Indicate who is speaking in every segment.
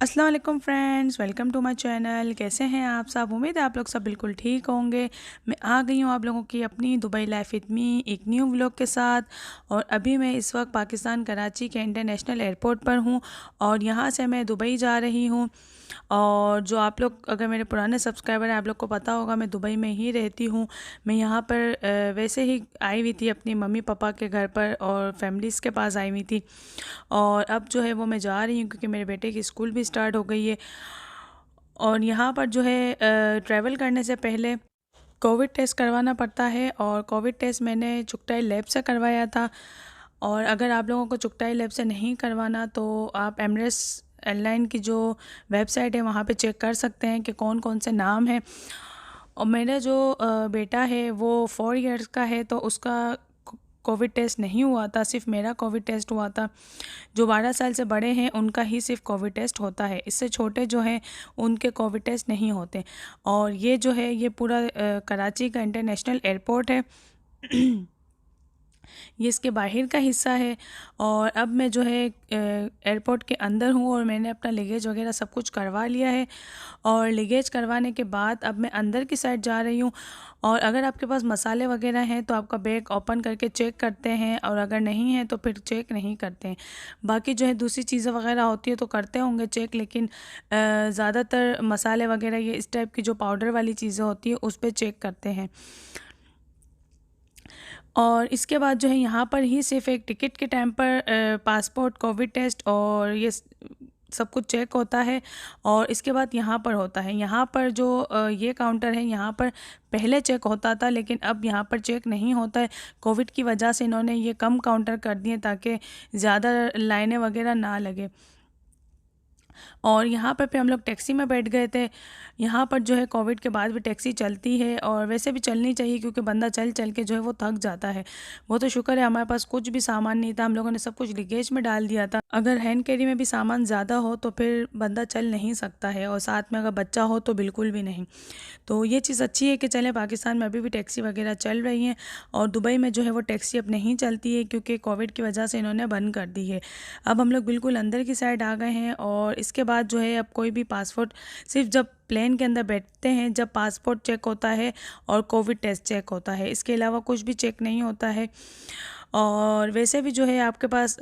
Speaker 1: अस्सलाम वालेकुम friends, welcome to my channel. कैसे हैं आप सब? उम्मीद है आप लोग सब बिल्कुल ठीक होंगे। मैं आ गई हूँ आप लोगों की अपनी दुबई लाइफ विद मी एक न्यू व्लॉग के साथ। और अभी मैं इस वक्त पाकिस्तान कराची के इंटरनेशनल एयरपोर्ट पर हूँ और यहाँ से मैं दुबई जा रही हूँ। और जो आप लोग अगर मेरे पुराने सब्सक्राइबर हैं, आप लोग को पता होगा मैं दुबई में ही रहती हूँ। मैं यहाँ पर वैसे ही आई हुई थी अपनी मम्मी पापा के घर पर और फैमिलीज़ के पास आई हुई थी। और अब जो है वो मैं जा रही हूँ क्योंकि मेरे बेटे की स्कूल भी स्टार्ट हो गई है। और यहाँ पर जो है ट्रैवल करने से पहले कोविड टेस्ट करवाना पड़ता है और कोविड टेस्ट मैंने चुगताई लैब से करवाया था। और अगर आप लोगों को चुगताई लैब से नहीं करवाना तो आप एमरेट्स एयरलाइन की जो वेबसाइट है वहाँ पे चेक कर सकते हैं कि कौन कौन से नाम हैं। और मेरा जो बेटा है वो 4 इयर्स का है तो उसका कोविड टेस्ट नहीं हुआ था, सिर्फ मेरा कोविड टेस्ट हुआ था। जो 12 साल से बड़े हैं उनका ही सिर्फ कोविड टेस्ट होता है, इससे छोटे जो हैं उनके कोविड टेस्ट नहीं होते। और ये जो है ये पूरा कराची का इंटरनेशनल एयरपोर्ट है। ये इसके बाहर का हिस्सा है। और अब मैं जो है एयरपोर्ट के अंदर हूँ और मैंने अपना लगेज वगैरह सब कुछ करवा लिया है। और लगेज करवाने के बाद अब मैं अंदर की साइड जा रही हूँ। और अगर आपके पास मसाले वगैरह हैं तो आपका बैग ओपन करके चेक करते हैं और अगर नहीं है तो फिर चेक नहीं करते हैं। बाकी जो है दूसरी चीज़ें वगैरह होती है तो करते होंगे चेक, लेकिन ज़्यादातर मसाले वगैरह ये इस टाइप की जो पाउडर वाली चीज़ें होती है उस पर चेक करते हैं। और इसके बाद जो है यहाँ पर ही सिर्फ एक टिकट के टाइम पर पासपोर्ट, कोविड टेस्ट और ये सब कुछ चेक होता है। और इसके बाद यहाँ पर होता है, यहाँ पर जो ये काउंटर है यहाँ पर पहले चेक होता था लेकिन अब यहाँ पर चेक नहीं होता है। कोविड की वजह से इन्होंने ये कम काउंटर कर दिए ताकि ज़्यादा लाइनें वगैरह ना लगे। और यहाँ पर फिर हम लोग टैक्सी में बैठ गए थे। यहाँ पर जो है कोविड के बाद भी टैक्सी चलती है और वैसे भी चलनी चाहिए क्योंकि बंदा चल चल के जो है वो थक जाता है। वो तो शुक्र है हमारे पास कुछ भी सामान नहीं था, हम लोगों ने सब कुछ लगेज में डाल दिया था। अगर हैंड कैरी में भी सामान ज़्यादा हो तो फिर बंदा चल नहीं सकता है और साथ में अगर बच्चा हो तो बिल्कुल भी नहीं। तो ये चीज़ अच्छी है कि चले पाकिस्तान में अभी भी टैक्सी वगैरह चल रही हैं। और दुबई में जो है वो टैक्सी अब नहीं चलती है क्योंकि कोविड की वजह से इन्होंने बंद कर दी है। अब हम लोग बिल्कुल अंदर की साइड आ गए हैं। और इसके बाद जो है अब कोई भी पासपोर्ट, सिर्फ जब प्लेन के अंदर बैठते हैं जब पासपोर्ट चेक होता है और कोविड टेस्ट चेक होता है, इसके अलावा कुछ भी चेक नहीं होता है। और वैसे भी जो है आपके पास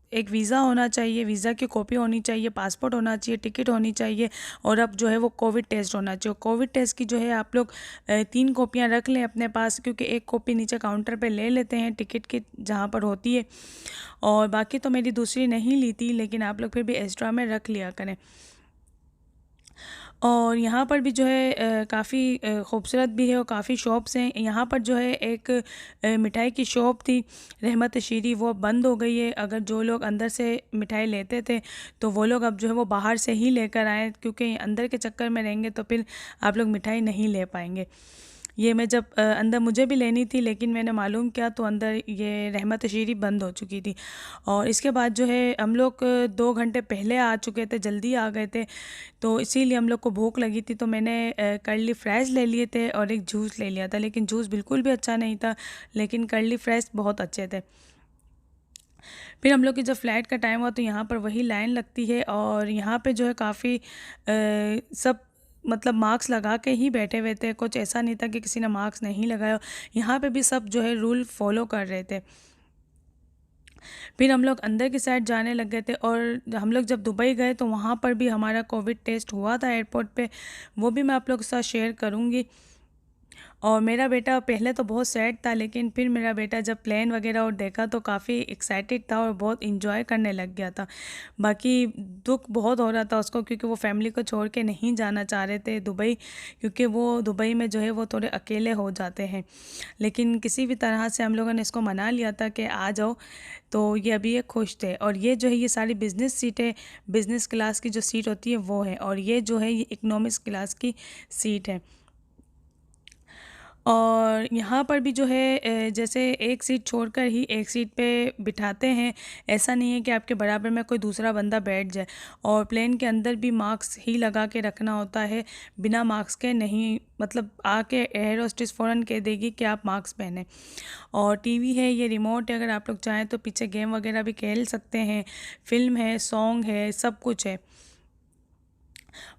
Speaker 1: एक वीज़ा होना चाहिए, वीज़ा की कॉपी होनी चाहिए, पासपोर्ट होना चाहिए, टिकट होनी चाहिए और अब जो है वो कोविड टेस्ट होना चाहिए। कोविड टेस्ट की जो है आप लोग 3 कॉपियाँ रख लें अपने पास क्योंकि एक कॉपी नीचे काउंटर पे ले लेते हैं टिकट की जहाँ पर होती है। और बाकी तो मेरी दूसरी नहीं ली थी लेकिन आप लोग फिर भी एक्स्ट्रा में रख लिया करें। और यहाँ पर भी जो है काफ़ी खूबसूरत भी है और काफ़ी शॉप्स हैं। यहाँ पर जो है एक मिठाई की शॉप थी रहमत शीरी, वो बंद हो गई है। अगर जो लोग अंदर से मिठाई लेते थे तो वो लोग अब जो है वो बाहर से ही लेकर आए क्योंकि अंदर के चक्कर में रहेंगे तो फिर आप लोग मिठाई नहीं ले पाएंगे। ये मैं जब अंदर मुझे भी लेनी थी लेकिन मैंने मालूम किया तो अंदर ये रहमत शीरी बंद हो चुकी थी। और इसके बाद जो है हम लोग 2 घंटे पहले आ चुके थे, जल्दी आ गए थे तो इसीलिए हम लोग को भूख लगी थी तो मैंने कर्ली फ्राइज़ ले लिए थे और एक जूस ले लिया था, लेकिन जूस बिल्कुल भी अच्छा नहीं था लेकिन कर्ली फ्राइज़ बहुत अच्छे थे। फिर हम लोग की जब फ़्लाइट का टाइम हुआ तो यहाँ पर वही लाइन लगती है और यहाँ पे जो है काफ़ी सब मतलब मास्क लगा के ही बैठे हुए थे, कुछ ऐसा नहीं था कि किसी ने मास्क नहीं लगाया। यहाँ पे भी सब जो है रूल फॉलो कर रहे थे। फिर हम लोग अंदर की साइड जाने लग गए थे और हम लोग जब दुबई गए तो वहाँ पर भी हमारा कोविड टेस्ट हुआ था एयरपोर्ट पे, वो भी मैं आप लोग के साथ शेयर करूँगी। और मेरा बेटा पहले तो बहुत सैड था लेकिन फिर मेरा बेटा जब प्लेन वगैरह और देखा तो काफ़ी एक्साइटेड था और बहुत इंजॉय करने लग गया था। बाकी दुख बहुत हो रहा था उसको क्योंकि वो फैमिली को छोड़ के नहीं जाना चाह रहे थे दुबई, क्योंकि वो दुबई में जो है वो थोड़े अकेले हो जाते हैं। लेकिन किसी भी तरह से हम लोगों ने इसको मना लिया था कि आ जाओ, तो ये अभी ये खुश थे। और ये जो है ये सारी बिज़नेस सीटें, बिज़नेस क्लास की जो सीट होती है वो है और ये जो है ये इकोनॉमिक्स क्लास की सीट है। और यहाँ पर भी जो है जैसे एक सीट छोड़कर ही एक सीट पे बिठाते हैं, ऐसा नहीं है कि आपके बराबर में कोई दूसरा बंदा बैठ जाए। और प्लेन के अंदर भी मास्क ही लगा के रखना होता है, बिना मास्क के नहीं, मतलब आके एयर होस्टेस फ़ौरन कह देगी कि आप मास्क पहने। और टीवी है, ये रिमोट है, अगर आप लोग चाहें तो पीछे गेम वगैरह भी खेल सकते हैं, फ़िल्म है, सॉन्ग है, सब कुछ है।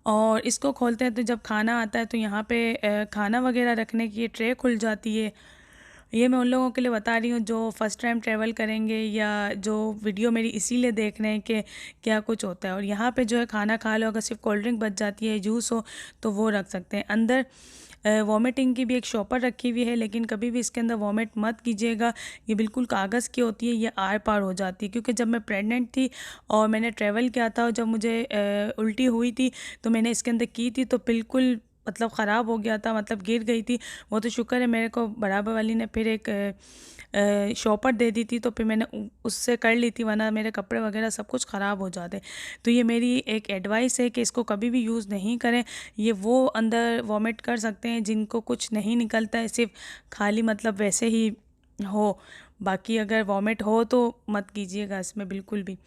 Speaker 1: और इसको खोलते हैं तो जब खाना आता है तो यहाँ पे खाना वगैरह रखने की ये ट्रे खुल जाती है। ये मैं उन लोगों के लिए बता रही हूँ जो फ़र्स्ट टाइम ट्रैवल करेंगे या जो वीडियो मेरी इसीलिए देख रहे हैं कि क्या कुछ होता है। और यहाँ पे जो है खाना खा लो, अगर सिर्फ कोल्ड ड्रिंक बच जाती है, जूस हो तो वो रख सकते हैं। अंदर वॉमिटिंग की भी एक शॉपर रखी हुई है, लेकिन कभी भी इसके अंदर वॉमिट मत कीजिएगा, ये बिल्कुल कागज़ की होती है, ये आर पार हो जाती है। क्योंकि जब मैं प्रेग्नेंट थी और मैंने ट्रैवल किया था और जब मुझे उल्टी हुई थी तो मैंने इसके अंदर की थी, तो बिल्कुल मतलब ख़राब हो गया था, मतलब गिर गई थी। वो तो शुक्र है मेरे को बराबर वाली ने फिर एक शॉपर दे दी थी, तो फिर मैंने उससे कर ली थी, वरना मेरे कपड़े वगैरह सब कुछ ख़राब हो जाते। तो ये मेरी एक एडवाइस है कि इसको कभी भी यूज़ नहीं करें। ये वो अंदर वॉमिट कर सकते हैं जिनको कुछ नहीं निकलता है, सिर्फ खाली मतलब वैसे ही हो। बाकी अगर वॉमिट हो तो मत कीजिएगा इसमें बिल्कुल भी।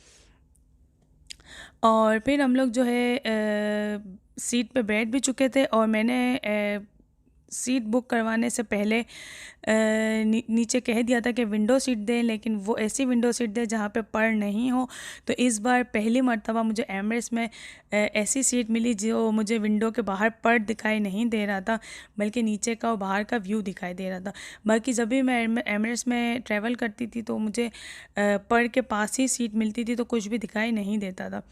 Speaker 1: और फिर हम लोग जो है सीट पे बैठ भी चुके थे और मैंने सीट बुक करवाने से पहले नीचे कह दिया था कि विंडो सीट दें, लेकिन वो ऐसी विंडो सीट दें जहाँ पे पर नहीं हो। तो इस बार पहली मर्तबा मुझे एमरेट्स में ऐसी सीट मिली जो मुझे विंडो के बाहर पर दिखाई नहीं दे रहा था, बल्कि नीचे का और बाहर का व्यू दिखाई दे रहा था। बाकी जब भी मैं एमरेट्स में ट्रैवल करती थी तो मुझे पर के पास ही सीट मिलती थी, तो कुछ भी दिखाई नहीं देता था।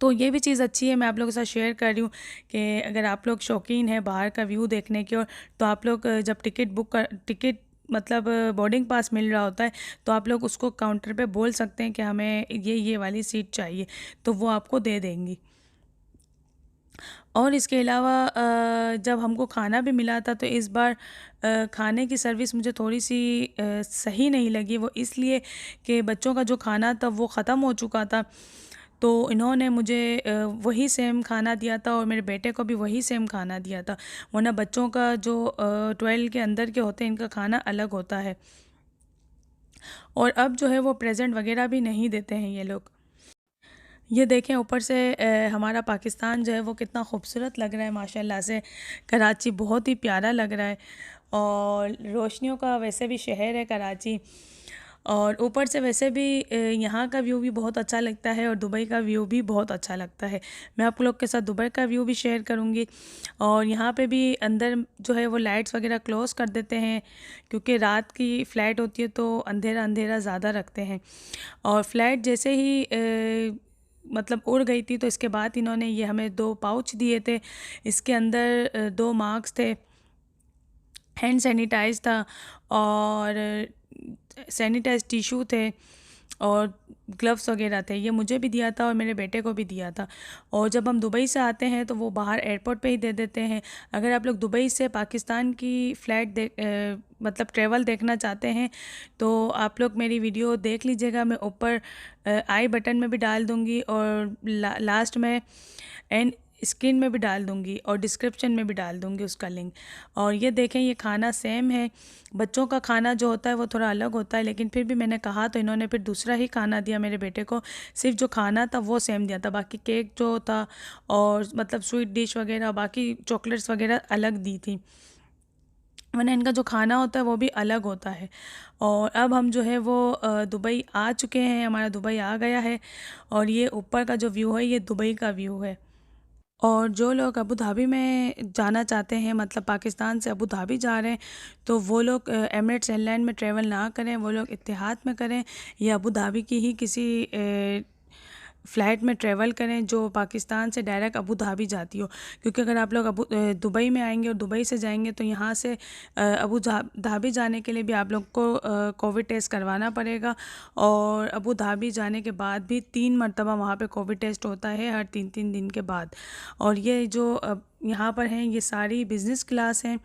Speaker 1: तो ये भी चीज़ अच्छी है, मैं आप लोगों के साथ शेयर कर रही हूँ कि अगर आप लोग शौकीन हैं बाहर का व्यू देखने की, और तो आप लोग जब टिकट मतलब बोर्डिंग पास मिल रहा होता है तो आप लोग उसको काउंटर पे बोल सकते हैं कि हमें ये वाली सीट चाहिए, तो वो आपको दे देंगी। और इसके अलावा जब हमको खाना भी मिला था तो इस बार खाने की सर्विस मुझे थोड़ी सी सही नहीं लगी। वो इसलिए कि बच्चों का जो खाना था वो ख़त्म हो चुका था, तो इन्होंने मुझे वही सेम खाना दिया था और मेरे बेटे को भी वही सेम खाना दिया था। वरना बच्चों का जो 12 के अंदर के होते हैं, इनका खाना अलग होता है। और अब जो है वो प्रेजेंट वगैरह भी नहीं देते हैं ये लोग। ये देखें ऊपर से हमारा पाकिस्तान जो है वो कितना खूबसूरत लग रहा है माशाल्लाह से। कराची बहुत ही प्यारा लग रहा है और रोशनियों का वैसे भी शहर है कराची। और ऊपर से वैसे भी यहाँ का व्यू भी बहुत अच्छा लगता है और दुबई का व्यू भी बहुत अच्छा लगता है। मैं आप लोग के साथ दुबई का व्यू भी शेयर करूँगी। और यहाँ पे भी अंदर जो है वो लाइट्स वगैरह क्लोज़ कर देते हैं, क्योंकि रात की फ़्लाइट होती है तो अंधेरा अंधेरा ज़्यादा रखते हैं। और फ़्लाइट जैसे ही मतलब उड़ गई थी तो इसके बाद इन्होंने ये हमें 2 पाउच दिए थे। इसके अंदर 2 मास्क थे, हैंड सैनिटाइज़ था और सैनिटाइज़ टिश्यू थे और ग्लव्स वगैरह थे। ये मुझे भी दिया था और मेरे बेटे को भी दिया था। और जब हम दुबई से आते हैं तो वो बाहर एयरपोर्ट पे ही दे देते हैं। अगर आप लोग दुबई से पाकिस्तान की फ़्लाइट मतलब ट्रैवल देखना चाहते हैं तो आप लोग मेरी वीडियो देख लीजिएगा। मैं ऊपर आई बटन में भी डाल दूँगी और लास्ट में एंड स्क्रीन में भी डाल दूँगी और डिस्क्रिप्शन में भी डाल दूँगी उसका लिंक। और ये देखें, ये खाना सेम है। बच्चों का खाना जो होता है वो थोड़ा अलग होता है, लेकिन फिर भी मैंने कहा तो इन्होंने फिर दूसरा ही खाना दिया मेरे बेटे को। सिर्फ जो खाना था वो सेम दिया था, बाकी केक जो था और मतलब स्वीट डिश वगैरह बाकी चॉकलेट्स वगैरह अलग दी थी, वरना इनका जो खाना होता है वो भी अलग होता है। और अब हम जो है वो दुबई आ चुके हैं, हमारा दुबई आ गया है। और ये ऊपर का जो व्यू है ये दुबई का व्यू है। और जो लोग अबू धाबी में जाना चाहते हैं, मतलब पाकिस्तान से अबू धाबी जा रहे हैं, तो वो लोग एमिरेट्स एयरलाइन में ट्रैवल ना करें, वो लोग इत्तेहाद में करें या अबू धाबी की ही किसी फ़्लाइट में ट्रैवल करें जो पाकिस्तान से डायरेक्ट अबू धाबी जाती हो। क्योंकि अगर आप लोग दुबई में आएंगे और दुबई से जाएंगे तो यहाँ से अबू धाबी जाने के लिए भी आप लोग को कोविड टेस्ट करवाना पड़ेगा। और अबू धाबी जाने के बाद भी 3 मरतबा वहाँ पे कोविड टेस्ट होता है हर 3-3 दिन के बाद। और ये जो यहाँ पर हैं ये सारी बिज़नेस क्लास हैं।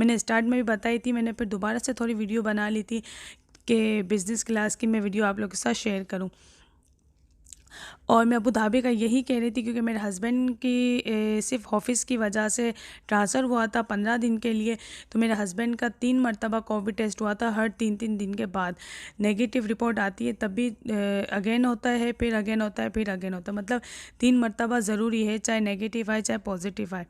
Speaker 1: मैंने स्टार्ट में भी बताई थी, मैंने फिर दोबारा से थोड़ी वीडियो बना ली थी कि बिज़नेस क्लास की मैं वीडियो आप लोग के साथ शेयर करूँ। और मैं अबू धाबी का यही कह रही थी क्योंकि मेरे हस्बैंड की सिर्फ ऑफ़िस की वजह से ट्रांसफ़र हुआ था 15 दिन के लिए। तो मेरे हस्बैंड का 3 मरतबा कोविड टेस्ट हुआ था, हर 3-3 दिन के बाद नेगेटिव रिपोर्ट आती है, तब भी अगेन होता है, फिर अगेन होता है, फिर अगेन होता है, मतलब 3 मरतबा ज़रूरी है, चाहे नेगेटिव आए चाहे पॉजिटिव आए।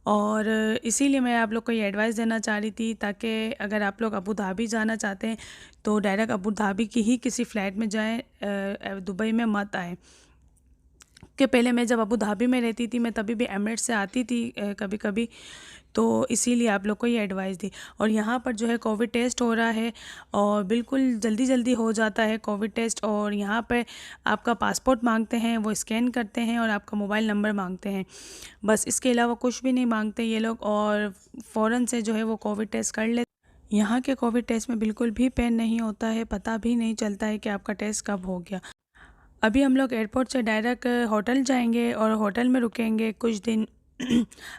Speaker 1: और इसीलिए मैं आप लोग को ये एडवाइस देना चाह रही थी, ताकि अगर आप लोग अबू धाबी जाना चाहते हैं तो डायरेक्ट अबू धाबी की ही किसी फ़्लाइट में जाएं, दुबई में मत आएँ। कि पहले मैं जब अबू धाबी में रहती थी, मैं तभी भी एमिरेट्स से आती थी कभी कभी, तो इसीलिए आप लोग को ये एडवाइस दी। और यहाँ पर जो है कोविड टेस्ट हो रहा है और बिल्कुल जल्दी जल्दी हो जाता है कोविड टेस्ट। और यहाँ पे आपका पासपोर्ट मांगते हैं, वो स्कैन करते हैं और आपका मोबाइल नंबर मांगते हैं, बस इसके अलावा कुछ भी नहीं मांगते ये लोग, और फ़ौरन से जो है वो कोविड टेस्ट कर लेते। यहाँ के कोविड टेस्ट में बिल्कुल भी पेन नहीं होता है, पता भी नहीं चलता है कि आपका टेस्ट कब हो गया। अभी हम लोग एयरपोर्ट से डायरेक्ट होटल जाएंगे और होटल में रुकेंगे कुछ दिन।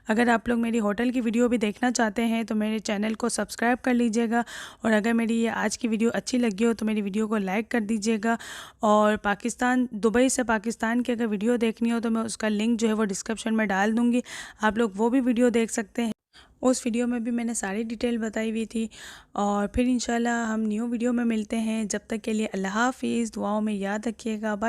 Speaker 1: अगर आप लोग मेरी होटल की वीडियो भी देखना चाहते हैं तो मेरे चैनल को सब्सक्राइब कर लीजिएगा, और अगर मेरी ये आज की वीडियो अच्छी लगी हो तो मेरी वीडियो को लाइक कर दीजिएगा। और पाकिस्तान, दुबई से पाकिस्तान की अगर वीडियो देखनी हो तो मैं उसका लिंक जो है वो डिस्क्रिप्शन में डाल दूँगी, आप लोग वो भी वीडियो देख सकते हैं। उस वीडियो में भी मैंने सारी डिटेल बताई हुई थी। और फिर इंशाल्लाह हम न्यू वीडियो में मिलते हैं। जब तक के लिए अल्लाह हाफ़िज़, दुआओं में याद रखिएगा। बाय।